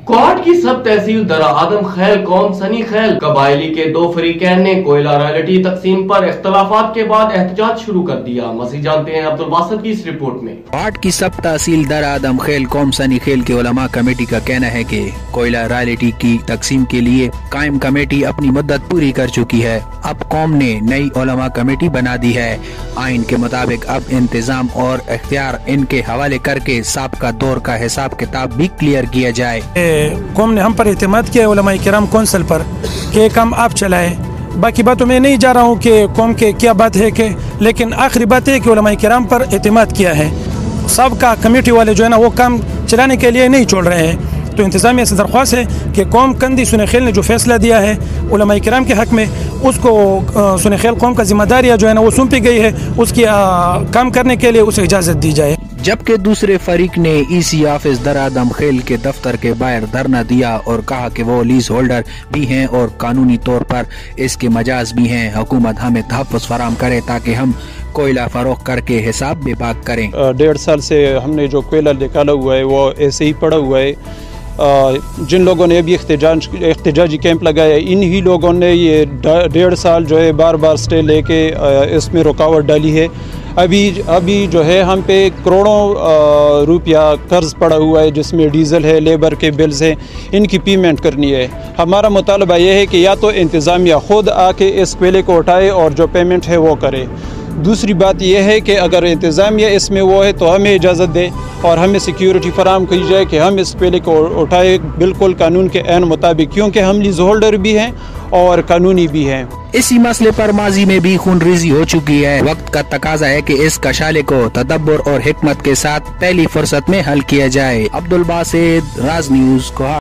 کوہاٹ کی سب تحصیل درہ آدم خیل قوم سنی خیل قبائلی کے دو فریقین نے کوئلہ رائلٹی تقسیم پر اختلافات کے بعد احتجاج شروع کر دیا۔ مزید جانتے ہیں عبدالباسط کی اس رپورٹ میں۔ کوہاٹ کی سب تحصیل درہ آدم خیل قوم سنی خیل کے علماء کمیٹی کا کہنا ہے کہ کوئلہ رائلٹی کی تقسیم کے لیے قائم کمیٹی اپنی مدت پوری کر چکی ہے۔ اب قوم نے نئی علماء کمیٹی بنا دی ہے۔ آئین کے مطابق اب انتظام اور اختیار ان کے حوالے کر کے سابقہ دور کا حساب کتاب بھی کلیئر کیا جائے۔ قوم نے ہم پر اعتماد کیا علماء کرام کونسل پر کہ یہ کام آپ چلائے۔ باقی باتوں میں نہیں جا رہا ہوں کہ قوم کے کیا بات ہے کہ، لیکن آخری بات ہے کہ علماء کرام پر اعتماد کیا ہے۔ سب کا کمیٹی والے جو ہے نا وہ کام چلانے کے لیے نہیں چھوڑ رہے ہیں، تو انتظامیہ سے درخواست ہے کہ قوم کندی سنی خیل نے جو فیصلہ دیا ہے علماء کرام کے حق میں، اس کو سنی خیل قوم کا ذمہ داریاں جو ہے نا وہ سونپی گئی ہے، اس کی کام کرنے کے لیے اسے اجازت دی جائے۔ جبکہ دوسرے فریق نے ای سی آفس درہ آدم خیل کے دفتر کے باہر دھرنا دیا اور کہا کہ وہ لیز ہولڈر بھی ہیں اور قانونی طور پر اس کے مجاز بھی ہیں۔ حکومت ہمیں تحفظ فراہم کرے تاکہ ہم کوئلہ فروخت کر کے حساب بے باک کریں۔ 1.5 سال سے ہم نے جو کوئلہ نکالا ہوا ہے وہ ایسے ہی پڑا ہوا ہے۔ جن لوگوں نے ابھی احتجاجی کیمپ لگایا، انہی لوگوں نے یہ 1.5 سال جو ہے بار بار سٹے لے کے اس میں رکاوٹ ڈالی ہے۔ ابھی جو ہے ہم پہ کروڑوں روپیہ قرض پڑا ہوا ہے، جس میں ڈیزل ہے، لیبر کے بلز ہیں، ان کی پیمنٹ کرنی ہے۔ ہمارا مطالبہ یہ ہے کہ یا تو انتظامیہ خود آ کے اس کوئلے کو اٹھائے اور جو پیمنٹ ہے وہ کرے۔ دوسری بات یہ ہے کہ اگر انتظامیہ اس میں وہ ہے تو ہمیں اجازت دے اور ہمیں سیکیورٹی فراہم کی جائے کہ ہم اس کوئلے کو اٹھائے بالکل قانون کے عین مطابق، کیونکہ ہم لیز ہولڈر بھی ہیں اور قانونی بھی ہیں۔ اسی مسئلے پر ماضی میں بھی خون ریزی ہو چکی ہے۔ وقت کا تقاضا ہے کہ اس کشالے کو تدبر اور حکمت کے ساتھ پہلی فرصت میں حل کیا جائے۔ عبدالباسط، راز نیوز، کوہاٹ۔